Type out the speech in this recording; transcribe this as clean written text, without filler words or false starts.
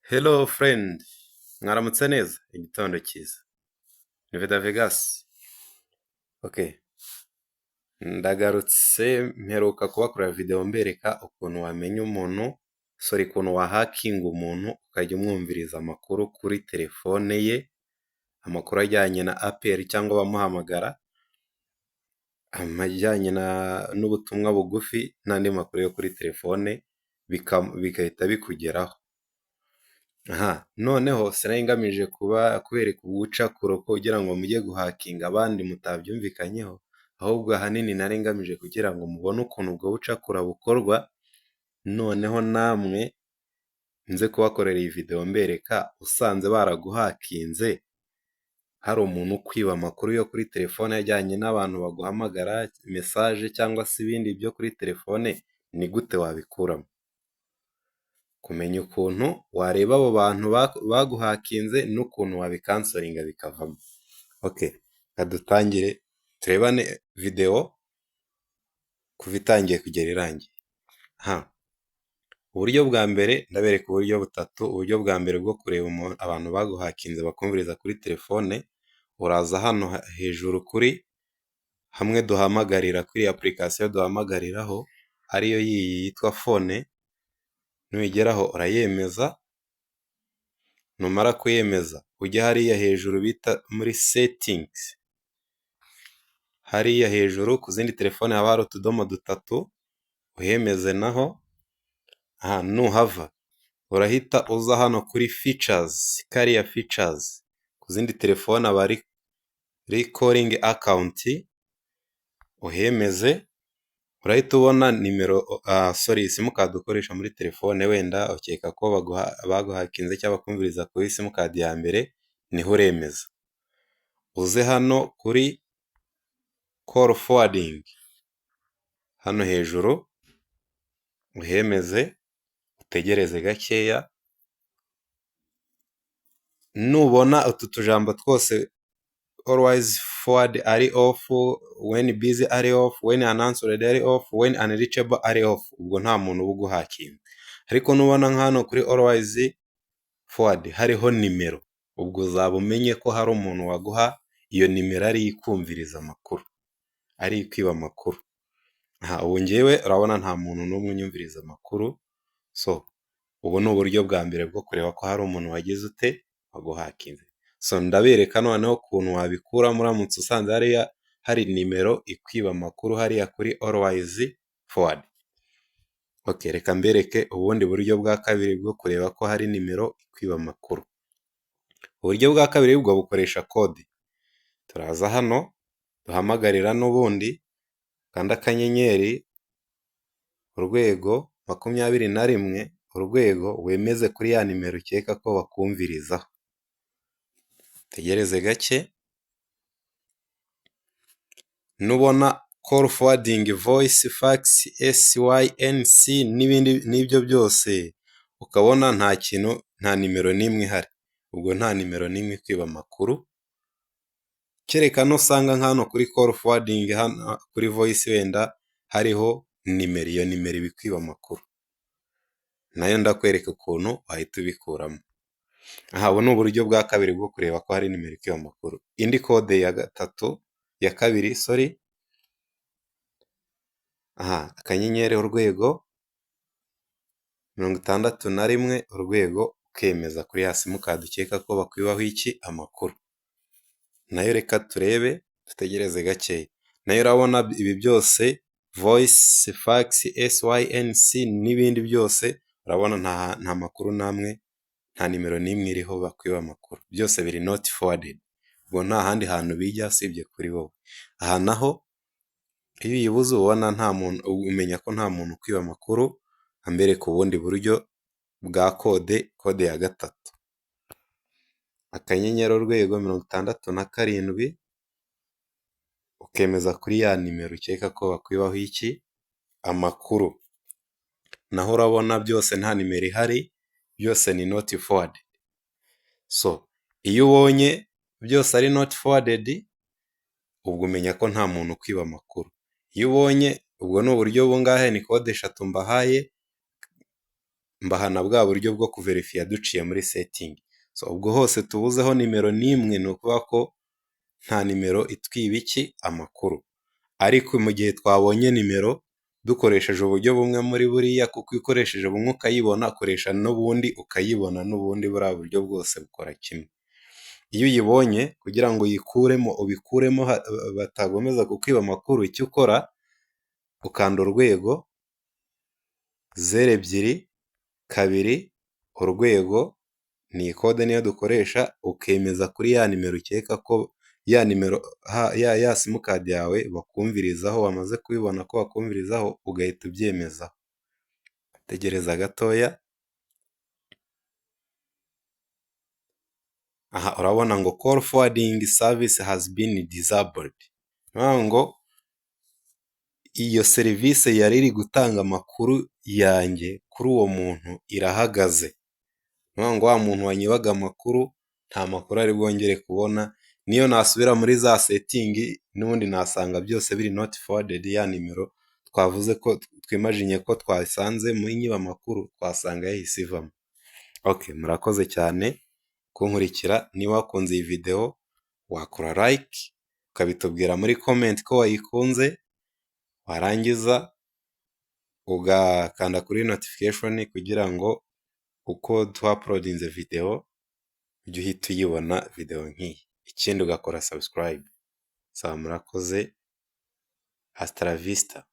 Hello friend, mwaramutse neza, igitondo cyiza. Ni Veda Vegas. Okay, ndagarutse mperuka kubakorera video mbereka ukuntu wamenya ukuntu wahakinga umuntu ukajya umwumviriza amakuru kuri telefone ye, amakuru ajyanye na APR cyangwa bamuhamagara, amajyanye n'ubutumwa bugufi n'andi makuru yo kuri telefone bigahita bikugeraho. Noneho sinari ngamije kubereka ubucakura kugira ngo mujye guhakinga abandi mutabyumvikanyeho, ahubwo ahanini nari ngamije kugira ngo mubone ukuntu ubwo bucakura bukorwa, noneho namwe nze kubakorera iyi video mbereka usanze baraguhakinze, hari umuntu ukwiba amakuru yo kuri telefone ajyanye n'abantu baguhamagara, message cyangwa se ibindi byo kuri telefone, ni gute wabikuramo. Kumenya ukuntu wareba abo bantu baguhakinze n'ukuntu wabikansoringa bikavamo. Okay, kadutangire turebane video kuva itangiye kugera irangiye. Uburyo bwa mbere ndabereka uburyo butatu. Uburyo bwa mbere bwo kureba abantu baguhakinze bakumviriza kuri telefone, uraza hano hejuru kuri hamwe duhamagarira, kuri application duhamagariraho ariyo iyi yitwa phone. Nuyigeraho urayemeza, numara kuyemeza ujya hariya hejuru bita muri settings. Hariya hejuru ku zindi telefone haba hari utudomo dutatu, uhemeze naho. Nuhava urahita uza hano kuri features, kariya features ku zindi telefone aba ari recalling account, uhemeze. Urahita ubona nimero simukadi ukoresha muri telefone, wenda ukeka ko baguhakinze cyangwa bakumviriza kuri simukadi ya mbere, niho uremeza. Uze hano kuri call forwarding, hano hejuru uhemeze, utegereze gakeya. Nubona utu tujambo twose always forward ari off, when busy ari off, when unanswered ari off, when unreachable ari off, ubwo nta muntu uba uguhakinze. Ariko nubona nk'hano kuri always forward hariho nimero, ubwo uzaba umenye ko hari umuntu waguha iyo nimero ari ikumviriza amakuru, ari ikwiba amakuru. Ubu njyewe urabona nta muntu n'umwe unyumviriza amakuru. Ubu ni uburyo bwa mbere bwo kureba ko hari umuntu wagize ute waguhakinze. Ndabereka noneho ukuntu wabikura muramutse usanze hariya hari nimero ikwiba amakuru hariya kuri always forward. Okay, reka mbereke ubundi buryo bwa kabiri bwo kureba ko hari nimero ikwiba amakuru. Uburyo bwa kabiri bwo bukoresha code. Turaza hano duhamagarira n'ubundi, kanda akanyenyeri urwego 21 urwego, wemeze kuri ya nimero ukeka ko bakumvirizaho. Tegereze gake. Nubona call forwarding, voice, fax, SYNC n'ibindi n'ibyo byose ukabona nta nimero n'imwe ihari, ubwo nta nimero n'imwe ikwiba amakuru. Kereka nusanga nk'hano kuri call forwarding, hano kuri voice wenda hariho nimero, iyo nimero ibikwiba amakuru, nayo ndakwereka ukuntu wahita ubikuramo. Ubu ni uburyo bwa kabiri bwo kureba ko hari nimero ikwiba amakuru. Indi code ya kabiri, akanyenyeri urwego 61 urwego, ukemeza kuri ya simukadi ukeka ko bakwibaho amakuru. Nayo reka turebe, dutegereze gake. Nayo urabona ibi byose voice, fax, SYNC n'ibindi byose, urabona nta makuru namwe, nta nimero n'imwe iriho bakwiba amakuru, byose biri not forwarded. Ubwo nta handi hantu bijya usibye kuri wowe. Aha naho iyo uyibuze ubona nta muntu, umenya ko nta muntu ukwiba amakuru. Ambereka ubundi buryo bwa code ya gatatu, akanyenyeri urwego 67, ukemeza kuri ya nimero ukeka ko bakwibaho amakuru. Naho urabona byose nta nimero ihari, byose ni not forwarded. Iyo ubonye byose ari not forwarded, ubwo umenya ko nta muntu ukwiba amakuru. Iyo ubonye, ubwo ni uburyo bungahe, ni code 3 mbahaye. mbaha na bwa buryo bwo kuverifiya duciye muri setting. So ubwo hose tubuzeho nimero n'imwe ni ukuvuga ko nta nimero itwiba iki amakuru. Ariko mu gihe twabonye nimero dukoresheje uburyo bumwe muri buriya, kuko iyo ukoresheje bumwe ukayibona, koresha n'ubundi ukayibona, n'ubundi buriya buryo bwose bukora kimwe. Iyo uyibonye kugira ngo uyikuremo, ubikuremo batagomeza kukwiba amakuru, icyo ukora ukanda urwego 02 urwego, ni kode niyo dukoresha, ukemeza kuri ya nimero ukeka ko ya nimero ya simukadi yawe bakumvirizaho, wamaze kubibona ko bakumvirizaho ugahita ubyemezaho. Tegereza gatoya. Aha urabona ngo call forwarding service has been disabled. Ngo iyo serivisi yari iri gutanga amakuru yanjye kuri uwo muntu irahagaze. Ngo wa muntu wanyibaga amakuru nta makuru ari bwongere kubona, niyo nasubira muri za setting n'ubundi nasanga byose biri not forwarded, ya nimero twavuze ko twimajinye ko twasanze muri nyiba amakuru twasanga yahise ivamo. Okay, murakoze cyane kunkurikira. Niba wakunze iyi video wakora like, ukabitubwira muri comment ko wayikunze, warangiza ugakanda kuri notification kugira ngo uko twauploadinze video ujye uhita uyibona video nk'iyi. Ikindi ugakora subscribe. Sawa, murakoze. Hasta la vista.